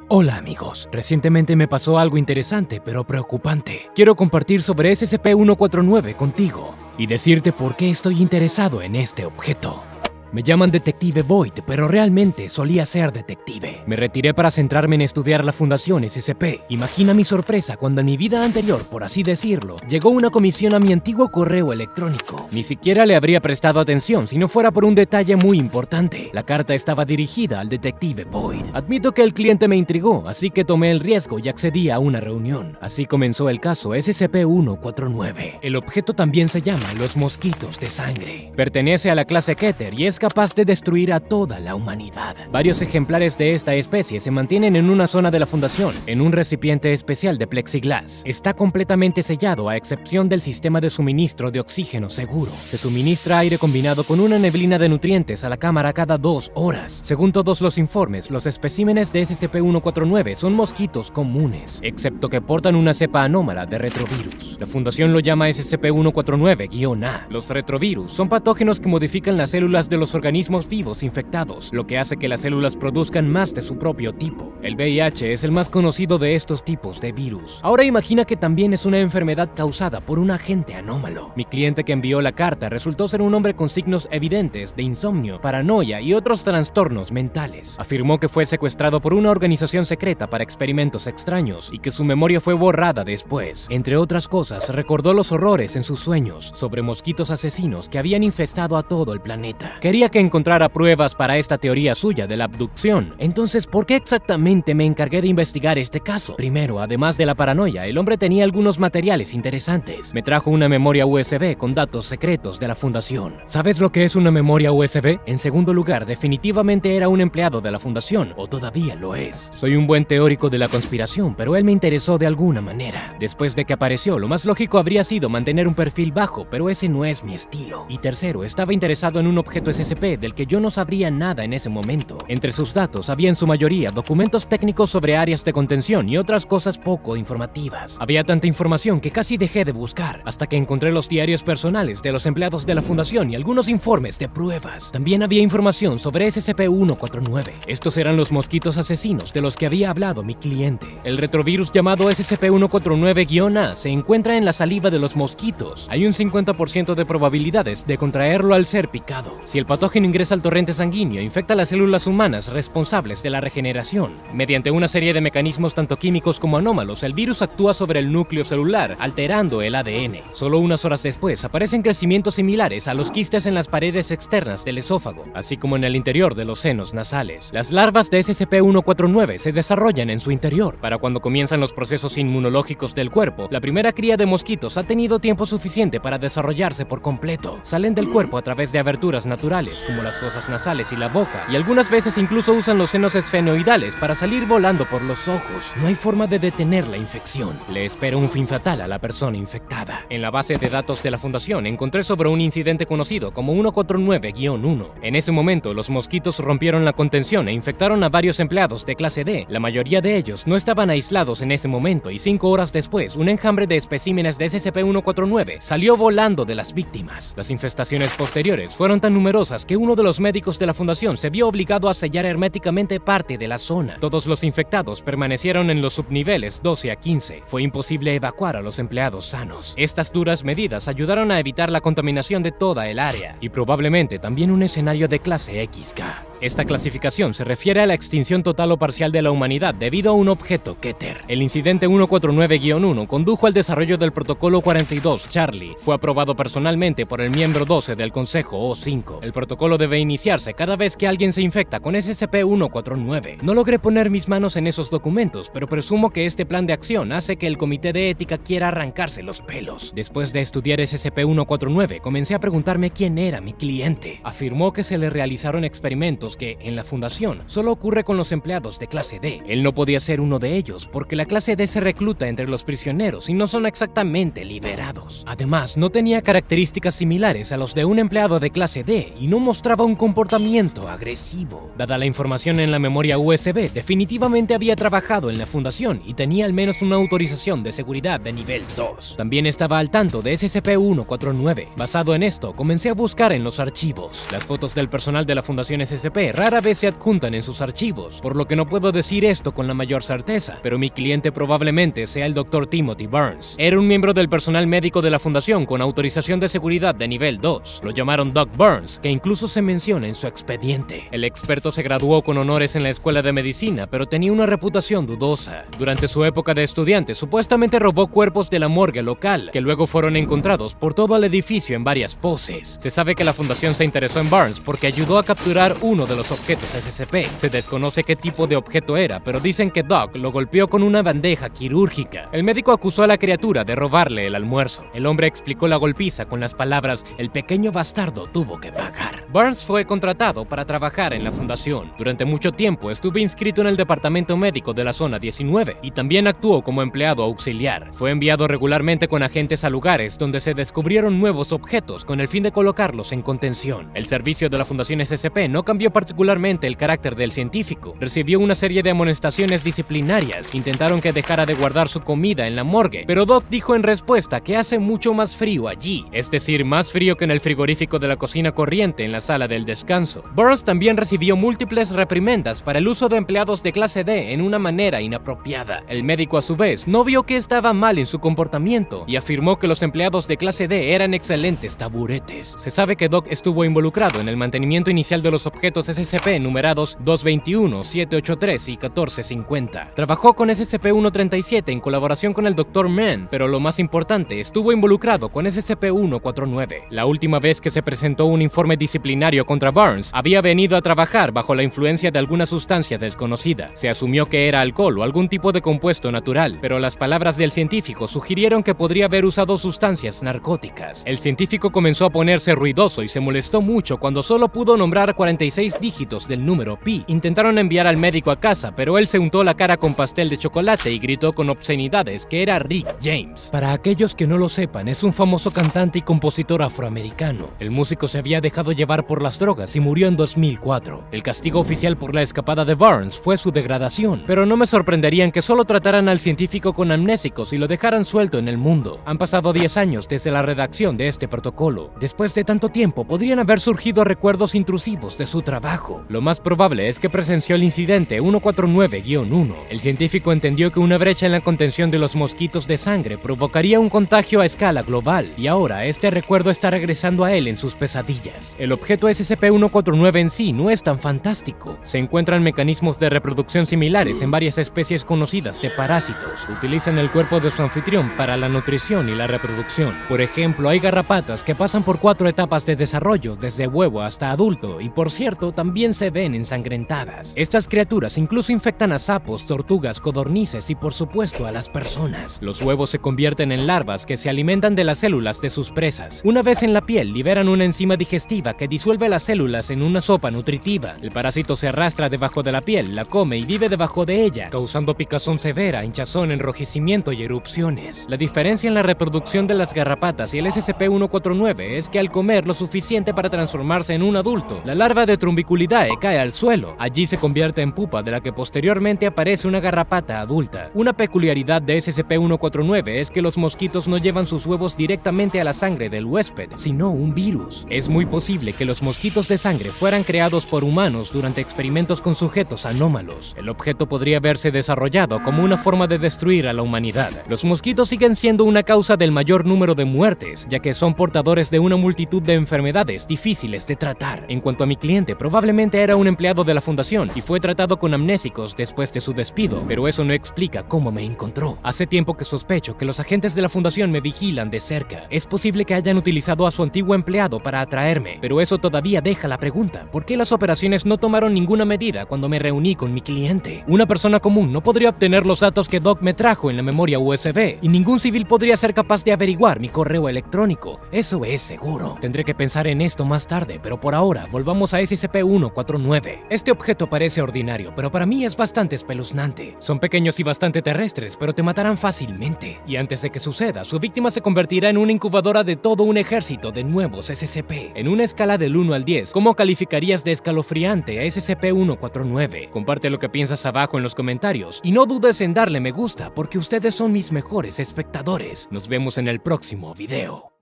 Hola amigos, recientemente me pasó algo interesante pero preocupante. Quiero compartir sobre SCP-149 contigo y decirte por qué estoy interesado en este objeto. Me llaman Detective Boyd, pero realmente solía ser detective. Me retiré para centrarme en estudiar la Fundación SCP. Imagina mi sorpresa cuando en mi vida anterior, por así decirlo, llegó una comisión a mi antiguo correo electrónico. Ni siquiera le habría prestado atención si no fuera por un detalle muy importante. La carta estaba dirigida al Detective Boyd. Admito que el cliente me intrigó, así que tomé el riesgo y accedí a una reunión. Así comenzó el caso SCP-149. El objeto también se llama los mosquitos de sangre. Pertenece a la clase Keter y es capaz de destruir a toda la humanidad. Varios ejemplares de esta especie se mantienen en una zona de la fundación, en un recipiente especial de plexiglas. Está completamente sellado a excepción del sistema de suministro de oxígeno seguro. Se suministra aire combinado con una neblina de nutrientes a la cámara cada 2 horas. Según todos los informes, los especímenes de SCP-149 son mosquitos comunes, excepto que portan una cepa anómala de retrovirus. La fundación lo llama SCP-149-A. Los retrovirus son patógenos que modifican las células de los organismos vivos infectados, lo que hace que las células produzcan más de su propio tipo. El VIH es el más conocido de estos tipos de virus. Ahora imagina que también es una enfermedad causada por un agente anómalo. Mi cliente que envió la carta resultó ser un hombre con signos evidentes de insomnio, paranoia y otros trastornos mentales. Afirmó que fue secuestrado por una organización secreta para experimentos extraños y que su memoria fue borrada después. Entre otras cosas, recordó los horrores en sus sueños sobre mosquitos asesinos que habían infestado a todo el planeta. Quería que encontrara pruebas para esta teoría suya de la abducción. Entonces, ¿por qué exactamente me encargué de investigar este caso? Primero, además de la paranoia, el hombre tenía algunos materiales interesantes. Me trajo una memoria USB con datos secretos de la fundación. ¿Sabes lo que es una memoria USB? En segundo lugar, definitivamente era un empleado de la fundación, o todavía lo es. Soy un buen teórico de la conspiración, pero él me interesó de alguna manera. Después de que apareció, lo más lógico habría sido mantener un perfil bajo, pero ese no es mi estilo. Y tercero, estaba interesado en un objeto SCP del que yo no sabría nada en ese momento. Entre sus datos había en su mayoría documentos técnicos sobre áreas de contención y otras cosas poco informativas. Había tanta información que casi dejé de buscar, hasta que encontré los diarios personales de los empleados de la fundación y algunos informes de pruebas. También había información sobre SCP-149. Estos eran los mosquitos asesinos de los que había hablado mi cliente. El retrovirus llamado SCP-149-A se encuentra en la saliva de los mosquitos. Hay un 50% de probabilidades de contraerlo al ser picado. Si el patógeno ingresa al torrente sanguíneo, infecta las células humanas responsables de la regeneración. Mediante una serie de mecanismos tanto químicos como anómalos, el virus actúa sobre el núcleo celular, alterando el ADN. Solo unas horas después, aparecen crecimientos similares a los quistes en las paredes externas del esófago, así como en el interior de los senos nasales. Las larvas de SCP-149 se desarrollan en su interior. Para cuando comienzan los procesos inmunológicos del cuerpo, la primera cría de mosquitos ha tenido tiempo suficiente para desarrollarse por completo. Salen del cuerpo a través de aberturas naturales, como las fosas nasales y la boca, y algunas veces incluso usan los senos esfenoidales para salir volando por los ojos. No hay forma de detener la infección. Le espera un fin fatal a la persona infectada. En la base de datos de la fundación encontré sobre un incidente conocido como 149-1. En ese momento, los mosquitos rompieron la contención e infectaron a varios empleados de clase D. La mayoría de ellos no estaban aislados en ese momento y 5 horas después, un enjambre de especímenes de SCP-149 salió volando de las víctimas. Las infestaciones posteriores fueron tan numerosas que uno de los médicos de la fundación se vio obligado a sellar herméticamente parte de la zona. Todos los infectados permanecieron en los subniveles 12 a 15. Fue imposible evacuar a los empleados sanos. Estas duras medidas ayudaron a evitar la contaminación de toda el área y probablemente también un escenario de clase XK. Esta clasificación se refiere a la extinción total o parcial de la humanidad debido a un objeto Keter. El incidente 149-1 condujo al desarrollo del protocolo 42 Charlie. Fue aprobado personalmente por el miembro 12 del Consejo O5. El protocolo debe iniciarse cada vez que alguien se infecta con SCP-149. No logré poner mis manos en esos documentos, pero presumo que este plan de acción hace que el Comité de Ética quiera arrancarse los pelos. Después de estudiar SCP-149, comencé a preguntarme quién era mi cliente. Afirmó que se le realizaron experimentos que, en la fundación, solo ocurre con los empleados de clase D. Él no podía ser uno de ellos porque la clase D se recluta entre los prisioneros y no son exactamente liberados. Además, no tenía características similares a los de un empleado de clase D y no mostraba un comportamiento agresivo. Dada la información en la memoria USB, definitivamente había trabajado en la fundación y tenía al menos una autorización de seguridad de nivel 2. También estaba al tanto de SCP-149. Basado en esto, comencé a buscar en los archivos. Las fotos del personal de la fundación SCP SCP rara vez se adjuntan en sus archivos, por lo que no puedo decir esto con la mayor certeza, pero mi cliente probablemente sea el Dr. Timothy Burns. Era un miembro del personal médico de la fundación con autorización de seguridad de nivel 2. Lo llamaron Doc Burns, que incluso se menciona en su expediente. El experto se graduó con honores en la escuela de medicina, pero tenía una reputación dudosa. Durante su época de estudiante, supuestamente robó cuerpos de la morgue local, que luego fueron encontrados por todo el edificio en varias poses. Se sabe que la fundación se interesó en Burns porque ayudó a capturar uno de los objetos SCP. Se desconoce qué tipo de objeto era, pero dicen que Doc lo golpeó con una bandeja quirúrgica. El médico acusó a la criatura de robarle el almuerzo. El hombre explicó la golpiza con las palabras: "El pequeño bastardo tuvo que pagar". Burns fue contratado para trabajar en la fundación. Durante mucho tiempo estuvo inscrito en el departamento médico de la zona 19 y también actuó como empleado auxiliar. Fue enviado regularmente con agentes a lugares donde se descubrieron nuevos objetos con el fin de colocarlos en contención. El servicio de la Fundación SCP no cambió particularmente el carácter del científico. Recibió una serie de amonestaciones disciplinarias. Intentaron que dejara de guardar su comida en la morgue, pero Doc dijo en respuesta que hace mucho más frío allí, es decir, más frío que en el frigorífico de la cocina corriente en la sala del descanso. Burns también recibió múltiples reprimendas para el uso de empleados de clase D en una manera inapropiada. El médico, a su vez, no vio que estaba mal en su comportamiento y afirmó que los empleados de clase D eran excelentes taburetes. Se sabe que Doc estuvo involucrado en el mantenimiento inicial de los objetos SCP numerados 221, 783 y 1450. Trabajó con SCP-137 en colaboración con el Dr. Mann, pero lo más importante, estuvo involucrado con SCP-149. La última vez que se presentó un informe disciplinario contra Burns, había venido a trabajar bajo la influencia de alguna sustancia desconocida. Se asumió que era alcohol o algún tipo de compuesto natural, pero las palabras del científico sugirieron que podría haber usado sustancias narcóticas. El científico comenzó a ponerse ruidoso y se molestó mucho cuando solo pudo nombrar 46 dígitos del número pi. Intentaron enviar al médico a casa, pero él se untó la cara con pastel de chocolate y gritó con obscenidades que era Rick James. Para aquellos que no lo sepan, es un famoso cantante y compositor afroamericano. El músico se había dejado llevar por las drogas y murió en 2004. El castigo oficial por la escapada de Burns fue su degradación, pero no me sorprenderían que solo trataran al científico con amnésicos y lo dejaran suelto en el mundo. Han pasado 10 años desde la redacción de este protocolo. Después de tanto tiempo, podrían haber surgido recuerdos intrusivos de su trabajo. Lo más probable es que presenció el incidente 149-1. El científico entendió que una brecha en la contención de los mosquitos de sangre provocaría un contagio a escala global, y ahora este recuerdo está regresando a él en sus pesadillas. El objeto SCP-149 en sí no es tan fantástico. Se encuentran mecanismos de reproducción similares en varias especies conocidas de parásitos. Utilizan el cuerpo de su anfitrión para la nutrición y la reproducción. Por ejemplo, hay garrapatas que pasan por 4 etapas de desarrollo, desde huevo hasta adulto, y por cierto, también se ven ensangrentadas. Estas criaturas incluso infectan a sapos, tortugas, codornices y por supuesto a las personas. Los huevos se convierten en larvas que se alimentan de las células de sus presas. Una vez en la piel, liberan una enzima digestiva que disuelve las células en una sopa nutritiva. El parásito se arrastra debajo de la piel, la come y vive debajo de ella, causando picazón severa, hinchazón, enrojecimiento y erupciones. La diferencia en la reproducción de las garrapatas y el SCP-149 es que al comer lo suficiente para transformarse en un adulto, la larva de Trumbiculidae cae al suelo. Allí se convierte en pupa, de la que posteriormente aparece una garrapata adulta. Una peculiaridad de SCP-149 es que los mosquitos no llevan sus huevos directamente a la sangre del huésped, sino un virus. Es muy posible que los mosquitos de sangre fueran creados por humanos durante experimentos con sujetos anómalos. El objeto podría haberse desarrollado como una forma de destruir a la humanidad. Los mosquitos siguen siendo una causa del mayor número de muertes, ya que son portadores de una multitud de enfermedades difíciles de tratar. En cuanto a mi cliente, probablemente era un empleado de la fundación y fue tratado con amnésicos después de su despido, pero eso no explica cómo me encontró. Hace tiempo que sospecho que los agentes de la fundación me vigilan de cerca. Es posible que hayan utilizado a su antiguo empleado para atraerme, pero eso todavía deja la pregunta: ¿por qué las operaciones no tomaron ninguna medida cuando me reuní con mi cliente? Una persona común no podría obtener los datos que Doc me trajo en la memoria USB, y ningún civil podría ser capaz de averiguar mi correo electrónico. Eso es seguro. Tendré que pensar en esto más tarde, pero por ahora volvamos a SCP-149. Este objeto parece ordinario, pero para mí es bastante espeluznante. Son pequeños y bastante terrestres, pero te matarán fácilmente. Y antes de que suceda, su víctima se convertirá en una incubadora de todo un ejército de nuevos SCP. En una escala del 1 al 10, ¿cómo calificarías de escalofriante a SCP-149? Comparte lo que piensas abajo en los comentarios y no dudes en darle me gusta, porque ustedes son mis mejores espectadores. Nos vemos en el próximo video.